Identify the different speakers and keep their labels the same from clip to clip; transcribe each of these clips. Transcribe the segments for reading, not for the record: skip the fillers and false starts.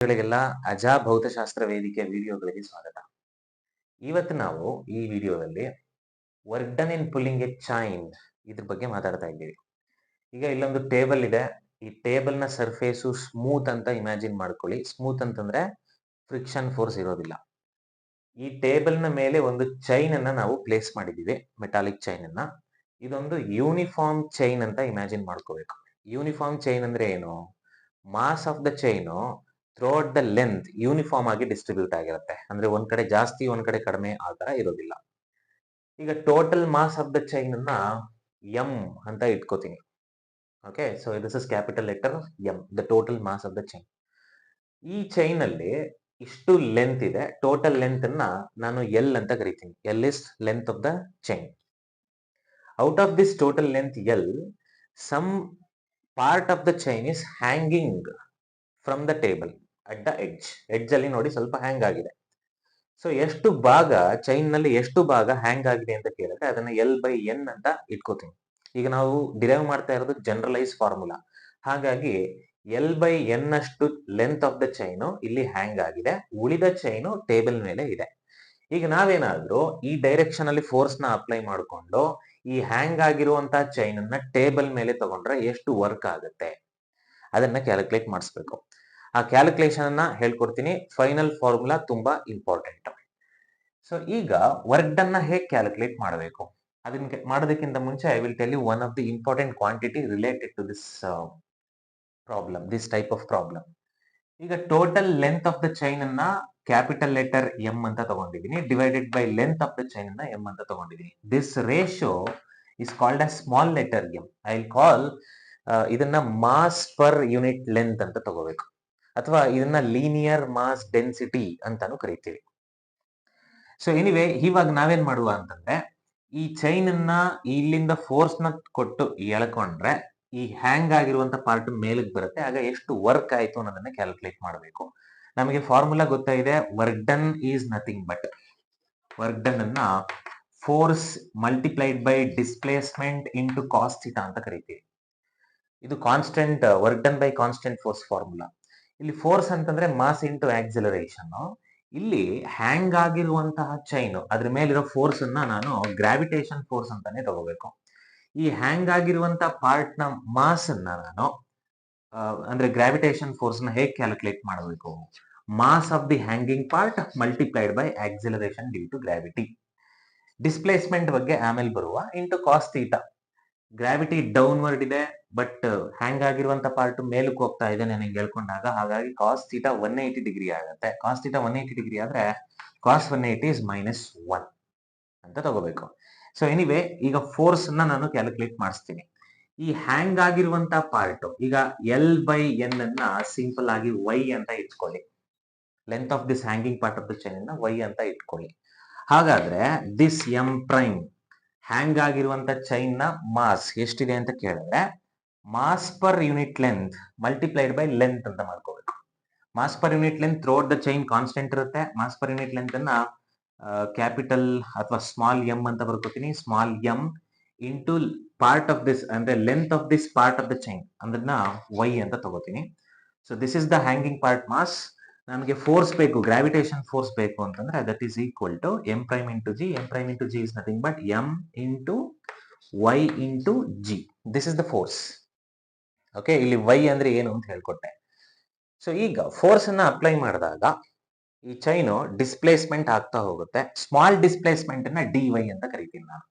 Speaker 1: ಗಳಿಗೆಲ್ಲ ಅಜಾ ಭೌತಶಾಸ್ತ್ರ ವೇದಿಕೆ ವಿಡಿಯೋಗಳಿಗೆ ಸ್ವಾಗತ. ಇವತ್ತು ನಾವು ಈ ವಿಡಿಯೋದಲ್ಲಿ work done in pulling A chain ಇದ್ರ ಬಗ್ಗೆ ಮಾತಾಡ್ತಾ ಇದ್ದೀವಿ. ಈಗ ಇಲ್ಲೊಂದು ಟೇಬಲ್ ಇದೆ. ಈ ಟೇಬಲ್ ನ ಸರ್ಫೇಸು ಸ್ಮೂತ್ ಅಂತ ಇಮ್ಯಾಜಿನ್ ಮಾಡ್ಕೊಳ್ಳಿ. ಸ್ಮೂತ್ ಅಂತಂದ್ರೆ ಫ್ರಿಕ್ಷನ್ ಫೋರ್ಸ್ ಇರೋದಿಲ್ಲ. ಈ ಟೇಬಲ್ ನ ಮೇಲೆ ಒಂದು ಚೈನ್ ಅನ್ನ ನಾವು ಪ್ಲೇಸ್ ಮಾಡಿದೀವಿ, ಮೆಟಾಲಿಕ್ ಚೈನ್ ಅನ್ನ. ಇದೊಂದು ಯೂನಿಫಾರ್ಮ್ ಚೈನ್ ಅಂತ ಇಮ್ಯಾಜಿನ್ ಮಾಡ್ಕೋಬೇಕು. ಯೂನಿಫಾರ್ಮ್ ಚೈನ್ ಅಂದ್ರೆ ಏನು? Mass of the chain throughout the length uniform ಆಗಿ ಡಿಸ್ಟ್ರಿಬ್ಯೂಟ್ ಆಗಿರುತ್ತೆ. ಅಂದ್ರೆ ಒಂದ್ ಕಡೆ ಜಾಸ್ತಿ ಒಂದ್ ಕಡೆ ಕಡಿಮೆ ಆ ತರ ಇರೋದಿಲ್ಲ. ಈಗ total mass of the chain ಅನ್ನ ಎಂ ಅಂತ ಇಟ್ಕೋತೀನಿ. Okay, so this is capital letter M, the total mass of the chain. ಈ ಚೈನ್ ಅಲ್ಲಿ ಇಷ್ಟು ಲೆಂತ್ ಇದೆ. ಟೋಟಲ್ ಲೆಂತ್ ಅನ್ನ ನಾನು ಎಲ್ ಅಂತ ಕರಿತೀನಿ. L is length of the chain. Out of this total length L, some part of the chain is hanging from the table at the edge ಅಲ್ಲಿ ನೋಡಿ ಸ್ವಲ್ಪ ಹ್ಯಾಂಗ್ ಆಗಿದೆ. ಸೊ ಎಷ್ಟು ಭಾಗ ಚೈನ್ ನಲ್ಲಿ ಎಷ್ಟು ಭಾಗ ಹ್ಯಾಂಗ್ ಆಗಿದೆ ಅಂತ ಕೇಳಿದ್ರೆ ಅದನ್ನ ಎಲ್ ಬೈ ಎನ್ ಅಂತ ಇಟ್ಕೋತೀನಿ. ಈಗ ನಾವು ಡಿರೈವ್ ಮಾಡ್ತಾ ಇರೋದು ಜನರಲೈಸ್ ಫಾರ್ಮುಲಾ. ಹಾಗಾಗಿ ಎಲ್ ಬೈ ಎನ್ ಅಷ್ಟು ಲೆಂತ್ ಆಫ್ ದ ಚೈನು ಇಲ್ಲಿ ಹ್ಯಾಂಗ್ ಆಗಿದೆ. ಉಳಿದ ಚೈನು ಟೇಬಲ್ ಮೇಲೆ ಇದೆ. ಈಗ ನಾವೇನಾದ್ರೂ ಈ ಡೈರೆಕ್ಷನ್ ಅಲ್ಲಿ ಫೋರ್ಸ್ ನ ಅಪ್ಲೈ ಮಾಡಿಕೊಂಡು ಈ ಹ್ಯಾಂಗ್ ಆಗಿರುವಂತಹ ಚೈನ್ ಅನ್ನ ಟೇಬಲ್ ಮೇಲೆ ತಗೊಂಡ್ರೆ ಎಷ್ಟು ವರ್ಕ್ ಆಗುತ್ತೆ ಅದನ್ನ ಕ್ಯಾಲ್ಕುಲೇಟ್ ಮಾಡಿಸ್ಬೇಕು. ಆ ಕ್ಯಾಲ್ಕುಲೇಷನ್ ಅನ್ನ ಹೇಳ್ಕೊಡ್ತೀನಿ. ಫೈನಲ್ ಫಾರ್ಮುಲಾ ತುಂಬಾ ಇಂಪಾರ್ಟೆಂಟ್. ಸೊ ಈಗ ವರ್ಕ್ ಡನ್ ನ ಹೇಗೆ ಕ್ಯಾಲ್ಕುಲೇಟ್ ಮಾಡಬೇಕು ಅದನ್ನ ಮಾಡೋದಕ್ಕಿಂತ ಮುಂಚೆ I will tell you one of the important quantity related to this problem, this type of problem. ಈಗ total length of the chain ಅನ್ನ ಕ್ಯಾಪಿಟಲ್ ಲೆಟರ್ ಎಂ ಅಂತ ತಗೊಂಡಿದ್ದೀನಿ, divided by length of the chain ಅನ್ನ M ಅಂತ ತಗೊಂಡಿದ್ದೀನಿ. This ratio is called a small letter M. I will call ಇದನ್ನ mass per unit length ಅಂತ ತಗೋಬೇಕು, ಅಥವಾ ಇದನ್ನ ಲೀನಿಯರ್ ಮಾಸ್ ಡೆನ್ಸಿಟಿ ಅಂತಾನು ಕರಿತೀವಿ. ಸೊ ಎನಿವೆ, ಇವಾಗ ನಾವೇನ್ ಮಾಡುವ ಅಂತಂದ್ರೆ ಈ ಚೈನ್ ಅನ್ನ ಇಲ್ಲಿಂದ ಫೋರ್ಸ್ ನ ಕೊಟ್ಟು ಎಳ್ಕೊಂಡ್ರೆ ಈ ಹ್ಯಾಂಗ್ ಆಗಿರುವಂತ ಪಾರ್ಟ್ ಮೇಲಕ್ಕೆ ಬರುತ್ತೆ. ಆಗ ಎಷ್ಟು ವರ್ಕ್ ಆಯ್ತು ಅನ್ನೋದನ್ನ ಕ್ಯಾಲ್ಕುಲೇಟ್ ಮಾಡಬೇಕು. ನಮಗೆ ಫಾರ್ಮುಲಾ ಗೊತ್ತಾಗಿದೆ. Work done is nothing but, work done ಅನ್ನ force multiplied by displacement into cos theta ಅಂತ ಕರಿತೀವಿ. ಇದು constant, work done by constant force formula. ಇಲ್ಲಿ ಫೋರ್ಸ್ ಅಂತಂದ್ರೆ ಮಾಸ್ ಇಂಟು ಆಕ್ಸಿಲರೇಷನ್. ಇಲ್ಲಿ ಹ್ಯಾಂಗ್ ಆಗಿರುವಂತಹ ಚೈನ್ ಅದ್ರ ಮೇಲಿರೋ ಫೋರ್ಸ್ ಅನ್ನ ನಾನು ಗ್ರಾವಿಟೇಷನ್ ಫೋರ್ಸ್ ಅಂತಾನೆ ತಗೋಬೇಕು. ಈ ಹ್ಯಾಂಗ್ ಆಗಿರುವಂತಹ ಪಾರ್ಟ್ ನ ಮಾಸ್ ಅನ್ನ ನಾನು ಅಂದ್ರೆ ಗ್ರಾವಿಟೇಷನ್ ಫೋರ್ಸ್ ನ ಹೇಗೆ ಕ್ಯಾಲ್ಕುಲೇಟ್ ಮಾಡಬೇಕು? Mass of the hanging part multiplied by acceleration due to gravity. Displacement ಬಗ್ಗೆ ಆಮೇಲೆ ಬರುವ. Into cos theta. Gravity downward ಇದೆ, ಬಟ್ ಹ್ಯಾಂಗ್ ಆಗಿರುವಂತ ಪಾರ್ಟ್ ಮೇಲಕ್ಕೆ ಹೋಗ್ತಾ ಇದೆ ನನಗೆ ಹೇಳ್ಕೊಂಡಾಗ. ಹಾಗಾಗಿ ಕಾಸ್ ಥೀಟಾ 180 ಡಿಗ್ರಿ ಆಗುತ್ತೆ. ಕಾಸ್ ಥೀಟಾ 180 ಡಿಗ್ರಿ ಆದ್ರೆ ಕಾಸ್ 180 ಇಸ್ -1 ಅಂತ ತಗೋಬೇಕು. ಸೊ ಎನಿವೆ, ಈಗ ಫೋರ್ಸ್ ಅನ್ನ ನಾನು ಕ್ಯಾಲ್ಕುಲೇಟ್ ಮಾಡಿಸ್ತೀನಿ. ಈ ಹ್ಯಾಂಗ್ ಆಗಿರುವಂತ ಪಾರ್ಟ್ ಈಗ ಎಲ್ ಬೈ ಎನ್ ಅನ್ನ ಸಿಂಪಲ್ ಆಗಿ ವೈ ಅಂತ ಇಟ್ಕೊಳ್ಳಿ. Length of this hanging part of the chain ಅನ್ನ ವೈ ಅಂತ ಇಟ್ಕೊಳ್ಳಿ. ಹಾಗಾದ್ರೆ ದಿಸ್ ಎಂ ಪ್ರೈಮ್ ಹ್ಯಾಂಗ್ ಆಗಿರುವಂತ ಚೈನ್ ನ ಮಾಸ್ ಎಷ್ಟಿದೆ ಅಂತ ಕೇಳಿದ್ರೆ mass per unit length multiplied by length ಅಂತ ಮಾಡ್ಕೋಬೇಕು. Mass per unit length throughout the chain constant ಇರುತ್ತೆ. ಮಾಸ್ ಪರ್ ಯೂನಿಟ್ ಲೆಂತ್ ಅನ್ನ ಕ್ಯಾಪಿಟಲ್ ಅಥವಾ ಸ್ಮಾಲ್ ಎಂ ಅಂತ ಬರ್ಕೋತೀನಿ. Small M into part of this ಅಂದ್ರೆ length of this part of the chain ಅದನ್ನ Y ಅಂತ ತಗೋತೀನಿ. So this is the hanging part mass. ನಮಗೆ ಫೋರ್ಸ್ ಬೇಕು, ಗ್ರಾವಿಟೇಷನ್ ಫೋರ್ಸ್ ಬೇಕು ಅಂತಂದ್ರೆ that is equal to M prime into G. M prime into G is nothing but M into Y into G. This is the force. Okay, ಇಲ್ಲಿ Y ಅಂದ್ರೆ ಏನು ಅಂತ ಹೇಳ್ಕೊಟ್ಟೆ. So ಈಗ ಫೋರ್ಸ್ ಅನ್ನ ಅಪ್ಲೈ ಮಾಡಿದಾಗ ಈ ಚೈನು ಡಿಸ್ಪ್ಲೇಸ್ಮೆಂಟ್ ಆಗ್ತಾ ಹೋಗುತ್ತೆ. ಸ್ಮಾಲ್ ಡಿಸ್ಪ್ಲೇಸ್ಮೆಂಟ್ ಅನ್ನ ಡಿ ವೈ ಅಂತ ಕರಿತೀನಿ ನಾನು.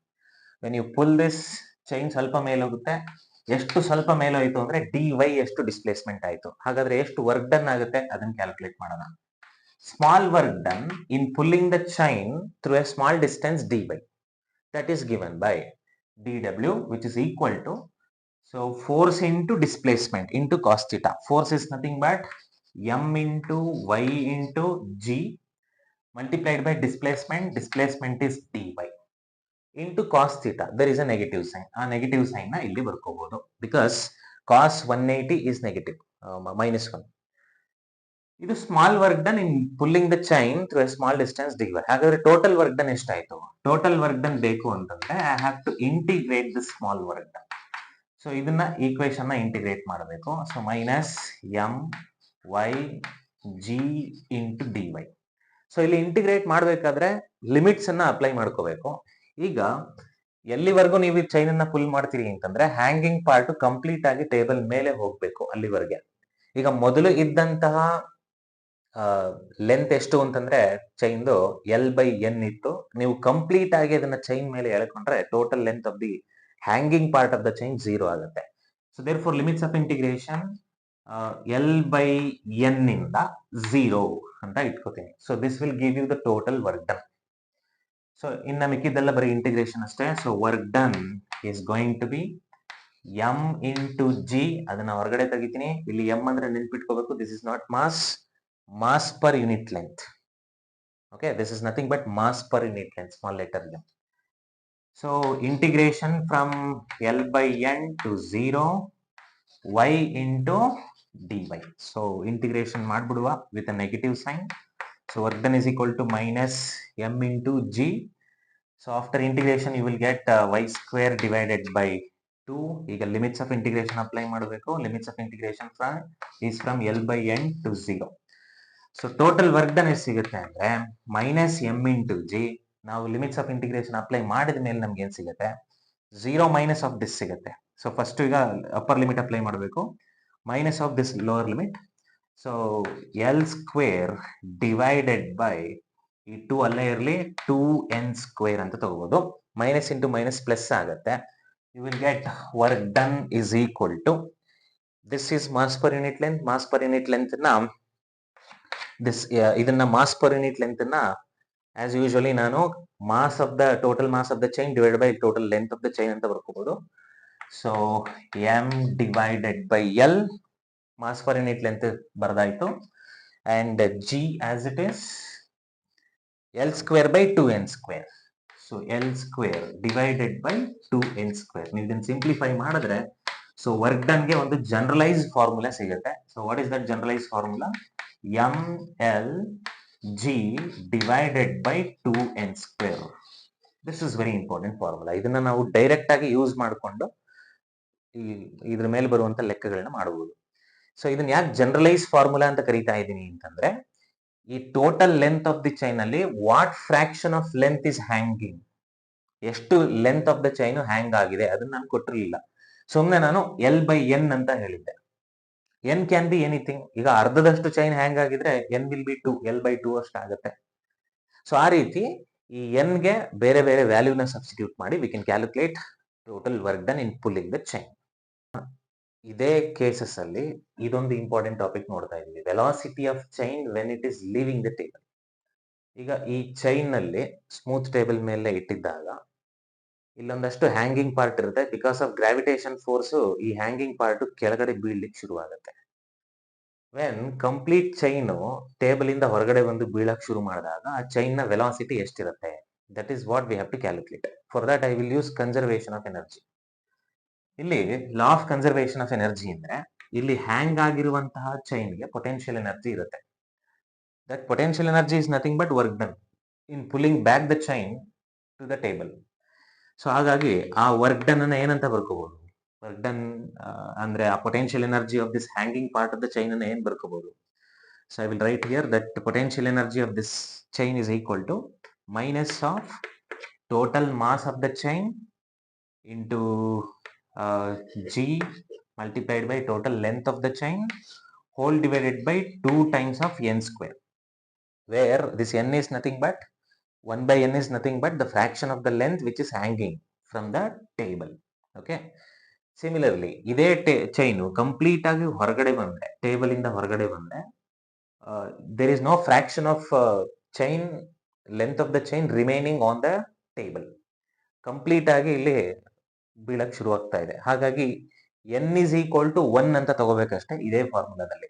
Speaker 1: When you pull this chain ಸ್ವಲ್ಪ ಮೇಲೆ ಹೋಗುತ್ತೆ. ಎಷ್ಟು ಸ್ವಲ್ಪ ಮೇಲೆ ಹೋಯ್ತು ಅಂದ್ರೆ ಡಿ ವೈ ಎಷ್ಟು ಡಿಸ್ಪ್ಲೇಸ್ಮೆಂಟ್ ಆಯ್ತು. ಹಾಗಾದ್ರೆ ಎಷ್ಟು ವರ್ಕ್ ಡನ್ ಆಗುತ್ತೆ ಅದನ್ನ ಕ್ಯಾಲ್ಕುಲೇಟ್ ಮಾಡೋಣ. Small work done in pulling the chain through a small distance D Y, that is given by D W which is equal to force into displacement into cos theta. Force is nothing but m into y into g multiplied by displacement. Displacement is dy into cos theta. There is a negative sign. ಆ negative sign ನ ಇಲ್ಲಿ ಬರ್ಕೋಬಹುದು because cos 180 is negative, -1. ಇದು small work done in pulling the chain through a small distance dy. ಹಾಗಾದ್ರೆ total work done ಎಷ್ಟಾಯ್ತು? Total work done ಬೇಕು ಅಂತಂದ್ರೆ I have to integrate the small work done. So ಇದನ್ನ equation ನ integrate ಮಾಡಬೇಕು. So minus M Y G into D Y. So ಇಲ್ಲಿ integrate ಮಾಡಬೇಕಾದ್ರೆ limits ಅನ್ನ ಅಪ್ಲೈ ಮಾಡ್ಕೋಬೇಕು. ಈಗ ಎಲ್ಲಿವರೆಗೂ ನೀವು ಈ ಚೈನ್ ಅನ್ನ ಫುಲ್ ಮಾಡ್ತೀರಿ ಅಂತಂದ್ರೆ ಹ್ಯಾಂಗಿಂಗ್ ಪಾರ್ಟ್ ಕಂಪ್ಲೀಟ್ ಆಗಿ ಟೇಬಲ್ ಮೇಲೆ ಹೋಗ್ಬೇಕು ಅಲ್ಲಿವರೆಗೆ. ಈಗ ಮೊದಲು ಇದ್ದಂತಹ ಲೆಂತ್ ಎಷ್ಟು ಅಂತಂದ್ರೆ ಚೈನ್ದು L/N ಇತ್ತು. ನೀವು ಕಂಪ್ಲೀಟ್ ಆಗಿ ಅದನ್ನ ಚೈನ್ ಮೇಲೆ ಎಳ್ಕೊಂಡ್ರೆ total length of the hanging part of the chain 0 ಆಗುತ್ತೆ. So therefore limits of integration L/N ಇಂದ 0 ಅಂತ ಇಟ್ಕೋತೀನಿ. So this will give you the total work done. So ಇನ್ನ ಮಿಕ್ಕಿದ್ದೆಲ್ಲ ಬರೀ ಇಂಟಿಗ್ರೇಷನ್ ಅಷ್ಟೇ. So work done is going to be m into G. ಅದನ್ನ ಹೊರಗಡೆ ತೆಗಿತೀನಿ. ಇಲ್ಲಿ m ಅಂದ್ರೆ ನೆನ್ಪಿಟ್ಕೋಬೇಕು, this is not mass per unit length. Okay, this is nothing but mass per unit length, small letter m. So integration from L/N to 0 y into dy. So integration ಮಾಡ್ಬಿಡುವ with a negative sign. So work done is equal to minus m into g. So after integration you will get y square divided by 2. ಈಗ limits of integration apply ಮಾಡಬೇಕು. Limits of integration from L/N to 0. So total work done ಎಷ್ಟು ಸಿಗುತ್ತೆ ಅಂದ್ರೆ minus M into G. ನಾವು limits of integration apply ಮಾಡಿದ ಮೇಲೆ ನಮ್ಗೆ ಏನ್ ಸಿಗುತ್ತೆ, 0 ಮೈನಸ್ ಆಫ್ ದಿಸ್ ಸಿಗುತ್ತೆ. ಸೊ ಫಸ್ಟ್ ಈಗ ಅಪ್ಪರ್ ಲಿಮಿಟ್ ಅಪ್ಲೈ ಮಾಡಬೇಕು, minus of this lower limit. So L square divided by ಈ 2 ಅಲ್ಲೇ ಇರಲಿ 2n² ಅಂತ ತಗೋಬಹುದು. ಮೈನಸ್ ಇಂಟು ಮೈನಸ್ ಪ್ಲಸ್ ಆಗುತ್ತೆ. You will get work done is equal to, this is mass per unit length. Mass per unit length ನ ಇದನ್ನ mass per unit length ಅನ್ನ as usually ನಾನು mass of the total mass of the chain divide by total length of the chain ಅಂತ ಬರ್ಕೋಬಹುದು. So M divided by L mass per unit length ಬರ್ದಾಯ್ತು. And G as it is L square by 2n². So L square divided by 2n². ನೀವು ಇದನ್ನ simplify ಮಾಡಿದ್ರೆ so work done ಗೆ ಒಂದು generalise formula ಸಿಗುತ್ತೆ. So what is that generalise formula? mlg divided by 2n². This is very important formula. ಇದನ್ನ ನಾವು direct ಆಗಿ use ಮಾಡಿಕೊಂಡು ಇದ್ರ ಮೇಲೆ ಬರುವಂತ ಲೆಕ್ಕಗಳನ್ನ ಮಾಡಬಹುದು. ಸೊ ಇದನ್ನ ಯಾಕೆ ಜನರಲೈಸ್ ಫಾರ್ಮುಲಾ ಅಂತ ಕರೀತಾ ಇದ್ದೀನಿ ಅಂತಂದ್ರೆ, ಈ total length of the chain ಅಲ್ಲಿ what fraction of length is hanging, ಎಷ್ಟು length of the chain hang ಆಗಿದೆ ಅದನ್ನ ನಾನು ಕೊಟ್ಟಿರಲಿಲ್ಲ. ಸುಮ್ಮನೆ ನಾನು L/N ಅಂತ ಹೇಳಿದ್ದೆ. N can be anything. ಈಗ ಅರ್ಧದಷ್ಟು ಚೈನ್ ಹ್ಯಾಂಗ್ ಆಗಿದ್ರೆ ಎನ್ ವಿಲ್ ಬಿ 2, L/2 ಅಷ್ಟು ಆಗುತ್ತೆ. ಸೊ ಆ ರೀತಿ ಈ ಎನ್ ಗೆ ಬೇರೆ ಬೇರೆ ವ್ಯಾಲ್ಯೂನ ಸಬ್ಸ್ಟಿಟ್ಯೂಟ್ ಮಾಡಿ we can calculate total work done in pulling the chain. ಇದೇ ಕೇಸಸ್ ಅಲ್ಲಿ ಇದೊಂದು ಇಂಪಾರ್ಟೆಂಟ್ ಟಾಪಿಕ್ ನೋಡ್ತಾ ಇದ್ದೀವಿ, velocity of chain when it is leaving the table. ಈಗ ಈ ಚೈನ್ ನಲ್ಲಿ ಸ್ಮೂತ್ ಟೇಬಲ್ ಮೇಲೆ ಇಟ್ಟಿದ್ದಾಗ ಇಲ್ಲೊಂದಷ್ಟು ಹ್ಯಾಂಗಿಂಗ್ ಪಾರ್ಟ್ ಇರುತ್ತೆ. ಬಿಕಾಸ್ ಆಫ್ ಗ್ರಾವಿಟೇಷನ್ ಫೋರ್ಸ್ ಈ ಹ್ಯಾಂಗಿಂಗ್ ಪಾರ್ಟ್ ಕೆಳಗಡೆ ಬೀಳ್ಲಿಕ್ಕೆ ಶುರುವಾಗುತ್ತೆ. ವೆನ್ ಕಂಪ್ಲೀಟ್ ಚೈನ್ ಟೇಬಲ್ ಇಂದ ಹೊರಗಡೆ ಬಂದು ಬೀಳಕ್ ಶುರು ಮಾಡಿದಾಗ ಆ ಚೈನ್ ನ ವೆಲಾಸಿಟಿ ಎಷ್ಟಿರುತ್ತೆ, that is what we have to calculate. For that I will use conservation of energy. ಇಲ್ಲಿ law of conservation of energy ಅಂದ್ರೆ ಇಲ್ಲಿ ಹ್ಯಾಂಗ್ ಆಗಿರುವಂತಹ ಚೈನ್ಗೆ ಪೊಟೆನ್ಷಿಯಲ್ ಎನರ್ಜಿ ಇರುತ್ತೆ. That potential energy is nothing but work done in pulling back the chain to the table. So ಹಾಗಾಗಿ ಆ work done ಅನ್ನ ಏನಂತ ಬರ್ಕೋಬಹುದು, ವರ್ಕ್ ಡನ್ ಅಂದ್ರೆ ಆ potential energy of this hanging part of the chain ಅನ್ನ ಏನ್ ಬರ್ಕೋಬಹುದು. So I will write here that potential energy of this chain is equal to minus of total mass of the chain into g multiplied by total length of the chain whole divided by 2 times of n², where this n is nothing but 1/n is nothing but the fraction of the length which is hanging from the table. Okay, similarly ಇದೇ chain complete ಆಗಿ ಹೊರಗಡೆ ಬಂದ್ರೆ, table ಇಂದ ಹೊರಗಡೆ ಬಂದ್ರೆ there is no fraction of chain length of the chain remaining on the table. Complete ಆಗಿ ಇಲ್ಲಿ ಬೀಳಕ್ ಶುರು ಆಗ್ತಾ ಇದೆ. ಹಾಗಾಗಿ n is equal to 1 ಅಂತ ತಗೋಬೇಕಷ್ಟೇ ಇದೇ ಫಾರ್ಮುಲಾದಲ್ಲಿ.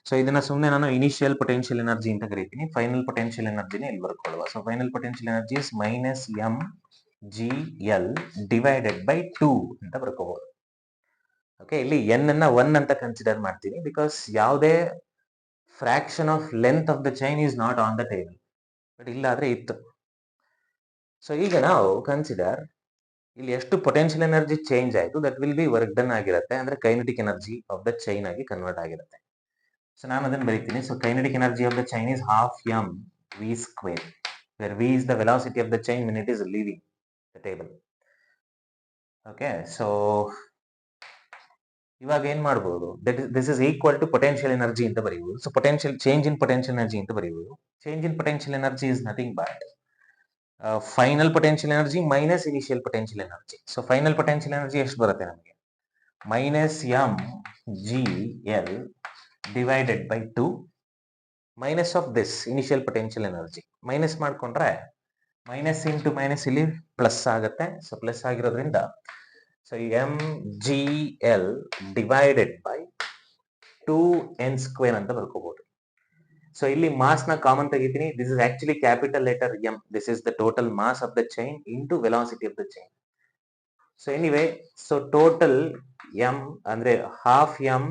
Speaker 1: ಸೊ ಇದನ್ನ ಸುಮ್ಮನೆ ನಾನು ಇನಿಷಿಯಲ್ ಪೊಟೆನ್ಷಿಯಲ್ ಎನರ್ಜಿ ಅಂತ ಕರಿತೀನಿ. ಫೈನಲ್ ಪೊಟೆನ್ಷಿಯಲ್ ಎನರ್ಜಿನ ಇಲ್ಲಿ ಬರ್ಕೊಳ್ಳುವ. So final potential energy is minus mgl divided by 2 ಅಂತ ಬರ್ಕೋಬಹುದು. ಓಕೆ, ಇಲ್ಲಿ n ಅನ್ನ 1 ಅಂತ ಕನ್ಸಿಡರ್ ಮಾಡ್ತೀನಿ ಬಿಕಾಸ್ ಯಾವುದೇ fraction of length of the chain is not on the table. But ಇಲ್ಲಾದ್ರೆ ಇತ್ತು. ಸೊ ಈಗ ನಾವು ಕನ್ಸಿಡರ್ ಇಲ್ಲಿ ಎಷ್ಟು ಪೊಟೆನ್ಷಿಯಲ್ ಎನರ್ಜಿ ಚೇಂಜ್ ಆಯಿತು, that will be work done ಆಗಿರುತ್ತೆ, ಅಂದ್ರೆ kinetic energy of the chain ಆಗಿ ಕನ್ವರ್ಟ್ ಆಗಿರುತ್ತೆ. ಸೊ ನಾನು ಅದನ್ನು ಬರೀತೀನಿ. So kinetic energy of the chain is half m v square, where v is the velocity of the chain when it is leaving the table. Okay, so ಇವಾಗ ಏನ್ ಮಾಡ್ಬೋದು, this is equal to potential energy ಅಂತ ಬರೀಬಹುದು. So potential change in potential energy ಅಂತ ಬರೀಬಹುದು. Change in potential energy is nothing but final potential energy minus initial potential energy. So final potential energy ಎಷ್ಟು ಬರುತ್ತೆ ನಮಗೆ? Minus M G L divided by 2 minus of this initial potential energy. Minus ಮಾಡ್ಕೊಂಡ್ರೆ minus into minus ಇಲ್ಲಿ plus ಆಗುತ್ತೆ. So plus ಆಗಿರೋದ್ರಿಂದ so M G L divided by 2n square ಅಂತ ಬರ್ಕೋಬಹುದು. So ಇಲ್ಲಿ ಮಾಸ್ ನ ಕಾಮನ್ ತೆಗಿತೀನಿ. This is actually capital letter M. This is the total mass of the chain into velocity of the chain. So anyway, so total M ಅಂದ್ರೆ half M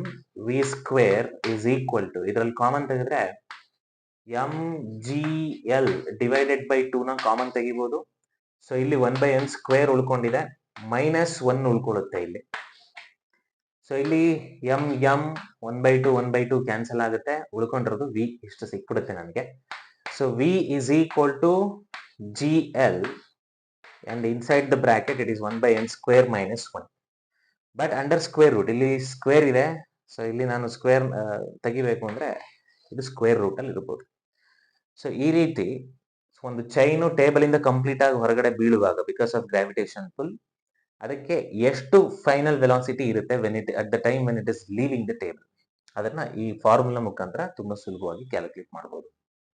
Speaker 1: V square is equal to, ಇದರಲ್ಲಿ common ತೆಗೆದ್ರೆ M G L divided by 2 ನ common ತೆಗಿಬಹುದು. So ಇಲ್ಲಿ 1/n square ಉಳ್ಕೊಂಡಿದೆ, minus 1 ಉಳ್ಕೊಳ್ಳುತ್ತೆ ಇಲ್ಲಿ. So ಇಲ್ಲಿ M M 1/2 cancel ಆಗುತ್ತೆ, ಉಳ್ಕೊಂಡಿರೋದು V ಇಷ್ಟು ಸಿಕ್ಬಿಡುತ್ತೆ ನನಗೆ. So v is equal to g l and inside the bracket it is 1/n square minus 1, but under square root. ಇಲ್ಲಿ ಸ್ಕ್ವೇರ್ ಇದೆ, ಸೊ ಇಲ್ಲಿ ನಾನು ಸ್ಕ್ವೇರ್ ತೆಗಿಬೇಕು ಅಂದ್ರೆ ಇದು ಸ್ಕ್ವೇರ್ ರೂಟ್ ಅಲ್ಲಿ ಇರಬಹುದು. ಸೊ ಈ ರೀತಿ ಒಂದು ಚೈನು ಟೇಬಲ್ ಇಂದ ಕಂಪ್ಲೀಟ್ ಆಗಿ ಹೊರಗಡೆ ಬೀಳುವಾಗ ಬಿಕಾಸ್ ಆಫ್ ಗ್ರಾವಿಟೇಷನ್ ಪುಲ್, ಅದಕ್ಕೆ ಎಷ್ಟು ಫೈನಲ್ ವೆಲಾಸಿಟಿ ಇರುತ್ತೆ when it at the time when it is leaving the table, ಅದನ್ನ ಈ ಫಾರ್ಮುಲಾ ಮುಖಾಂತರ ತುಂಬಾ ಸುಲಭವಾಗಿ ಕ್ಯಾಲ್ಕುಲೇಟ್ ಮಾಡಬಹುದು.